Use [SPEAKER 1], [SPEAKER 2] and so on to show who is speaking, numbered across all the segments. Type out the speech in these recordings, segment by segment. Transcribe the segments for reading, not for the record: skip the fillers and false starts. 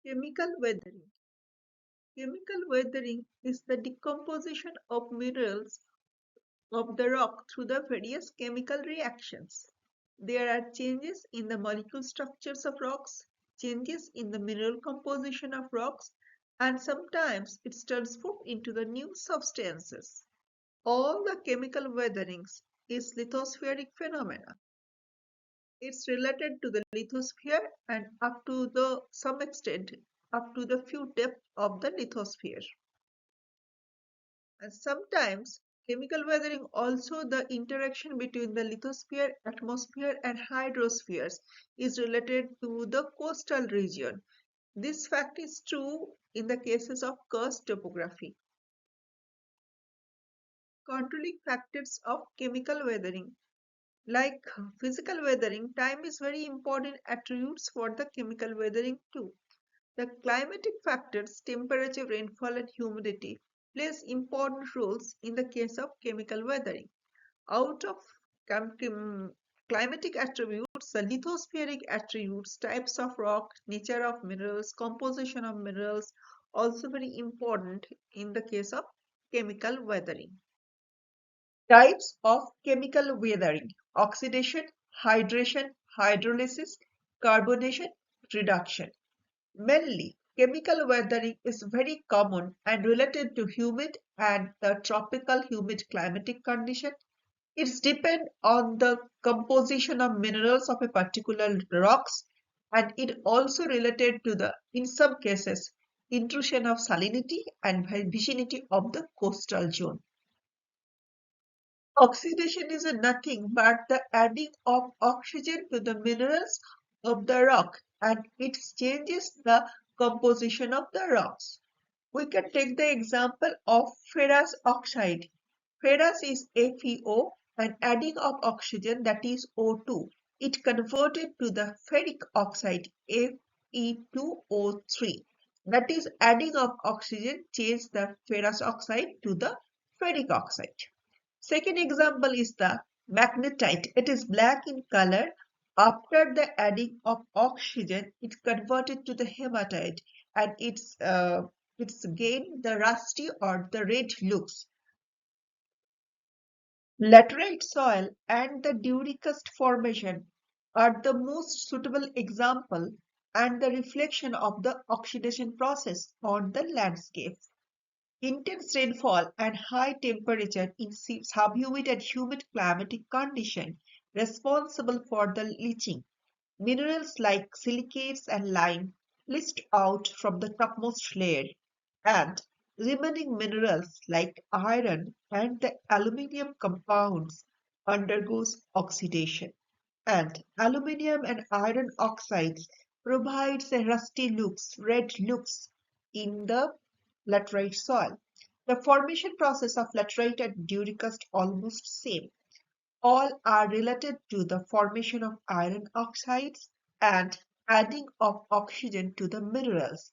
[SPEAKER 1] Chemical weathering. Chemical weathering is the decomposition of minerals of the rock through the various chemical reactions. There are changes in the molecule structures of rocks, changes in the mineral composition of rocks, and sometimes it's transformed into the new substances. All the chemical weatherings is lithospheric phenomena. It's related to the lithosphere and up to the some extent up to the few depth of the lithosphere. And sometimes chemical weathering also the interaction between the lithosphere, atmosphere and hydrospheres is related to the coastal region. This fact is true in the cases of karst topography. Controlling factors of chemical weathering. Like physical weathering, time is very important attributes for the chemical weathering too. The climatic factors, temperature, rainfall, and humidity, plays important roles in the case of chemical weathering. Out of climatic attributes, the lithospheric attributes, types of rock, nature of minerals, composition of minerals, also very important in the case of chemical weathering. Types of chemical weathering: oxidation, hydration, hydrolysis, carbonation, reduction. Mainly, chemical weathering is very common and related to humid and the tropical humid climatic condition. It depends on the composition of minerals of a particular rocks, and it also related to the, in some cases, intrusion of salinity and vicinity of the coastal zone. Oxidation is nothing but the adding of oxygen to the minerals of the rock, and it changes the composition of the rocks. We can take the example of ferrous oxide. Ferrous is FeO and adding of oxygen, that is O2. It converted to the ferric oxide Fe2O3. That is adding of oxygen change the ferrous oxide to the ferric oxide. Second example is the magnetite. It is black in color. After the adding of oxygen, it converted to the hematite and it's gained the rusty or the red looks. Laterite soil and the Duricust formation are the most suitable example and the reflection of the oxidation process on the landscape. Intense rainfall and high temperature in subhumid and humid climatic conditions responsible for the leaching. Minerals like silicates and lime leached out from the topmost layer, and remaining minerals like iron and the aluminium compounds undergoes oxidation. And aluminium and iron oxides provides a rusty looks, red looks in the laterite soil. The formation process of laterite and duricust almost same. All are related to the formation of iron oxides and adding of oxygen to the minerals.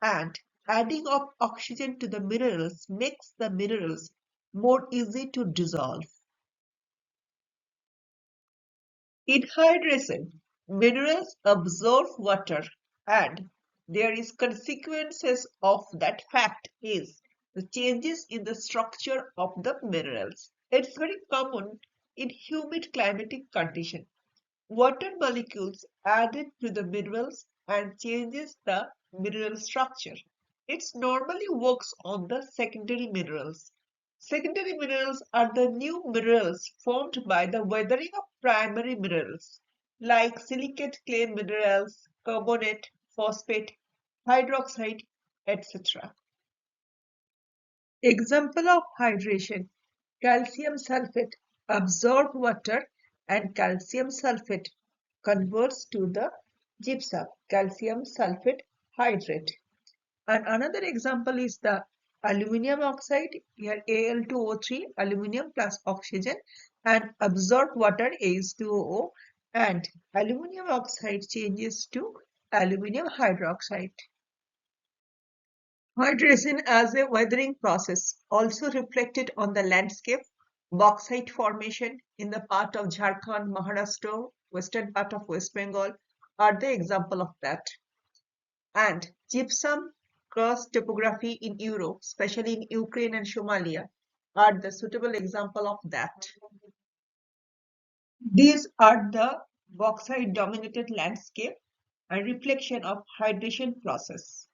[SPEAKER 1] And adding of oxygen to the minerals makes the minerals more easy to dissolve. In hydration, minerals absorb water and there is consequences of that fact is the changes in the structure of the minerals. It's very common in humid climatic condition. Water molecules added to the minerals and changes the mineral structure. It normally works on the secondary minerals. Secondary minerals are the new minerals formed by the weathering of primary minerals like silicate clay minerals, carbonate, phosphate, hydroxide, etc. Example of hydration: calcium sulfate absorbs water and calcium sulfate converts to the gypsum, calcium sulfate hydrate. And another example is the aluminium oxide, here Al2O3, aluminium plus oxygen, and absorb water H2O, and aluminium oxide changes to aluminium hydroxide. Hydration as a weathering process also reflected on the landscape. Bauxite formation in the part of Jharkhand, Maharashtra, western part of West Bengal are the example of that. And Gypsum crust topography in Europe, especially in Ukraine and Somalia, are the suitable example of that. These are the bauxite-dominated landscape and reflection of hydration process.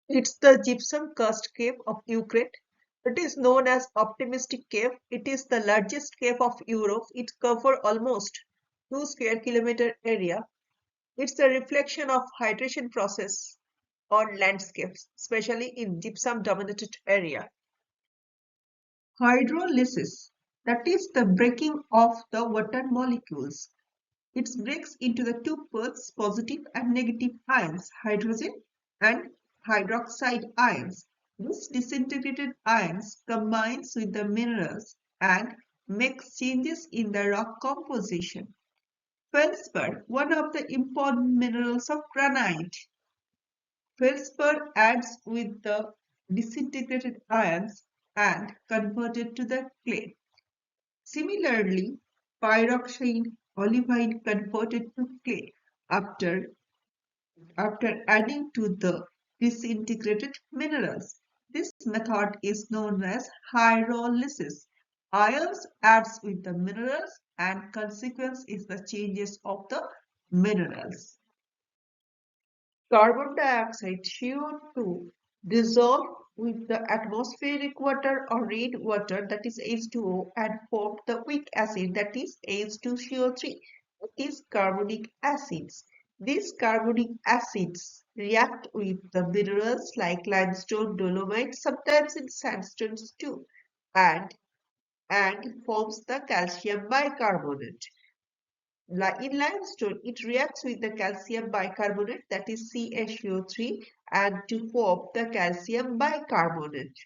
[SPEAKER 1] It's the gypsum karst cave of Ukraine. It is known as Optimistic Cave. It is the largest cave of Europe. It covers almost 2 square kilometer area. It's a reflection of hydration process on landscapes, especially in gypsum-dominated area. Hydrolysis, that is the breaking of the water molecules. It breaks into the two parts, positive and negative ions, hydrogen and hydroxide ions. These disintegrated ions combines with the minerals and makes changes in the rock composition. Feldspar, one of the important minerals of granite. Feldspar adds with the disintegrated ions and converted to the clay. Similarly, pyroxene, olivine converted to clay after adding to the disintegrated minerals. This method is known as hydrolysis. Ions adds with the minerals and consequence is the changes of the minerals. Carbon dioxide (CO2) dissolve with the atmospheric water or red water, that is H2O, and form the weak acid, that is H2CO3. It is carbonic acids. These carbonic acids react with the minerals like limestone, dolomite, sometimes in sandstones too, and forms the calcium bicarbonate. In limestone, it reacts with the calcium bicarbonate, that is CaCO3, and to form the calcium bicarbonate.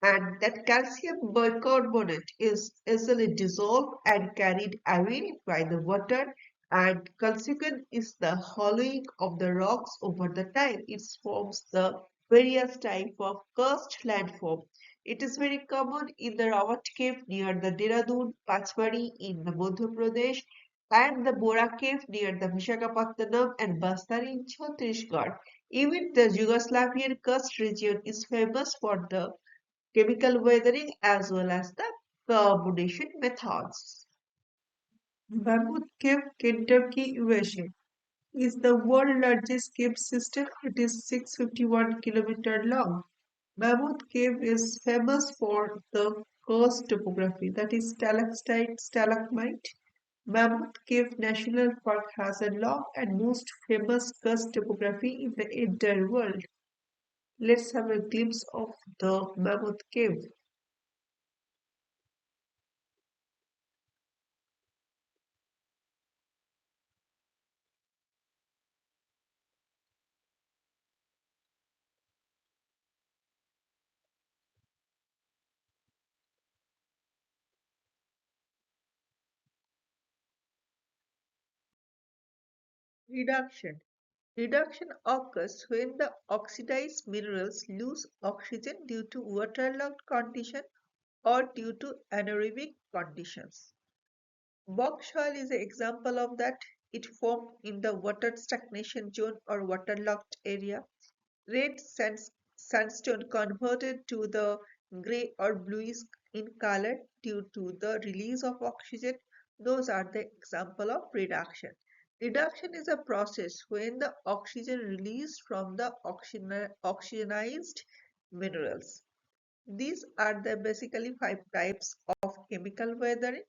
[SPEAKER 1] And that calcium bicarbonate is easily dissolved and carried away by the water, and consequent is the hollowing of the rocks over the time. It forms the various type of karst landform. It is very common in the Rawat cave near the Dehradun, Pachmari in the Madhya Pradesh, and the Bora cave near the Visakhapatnam and Bastar in Chhattisgarh. Even the Yugoslavian karst region is famous for the chemical weathering as well as the carbonation methods. Mammoth Cave, Kentucky, USA is the world's largest cave system. It is 651 kilometers long. Mammoth Cave is famous for the karst topography, that is stalactite, stalagmite. Mammoth Cave National Park has a long and most famous karst topography in the entire world. Let's have a glimpse of the Mammoth Cave. Reduction. Reduction occurs when the oxidized minerals lose oxygen due to waterlogged condition or due to anaerobic conditions. Bog soil is an example of that. It formed in the water stagnation zone or waterlogged area. Red sandstone converted to the gray or bluish in color due to the release of oxygen. Those are the example of reduction. Reduction is a process when the oxygen released from the oxygenized minerals. These are the basically 5 types of chemical weathering.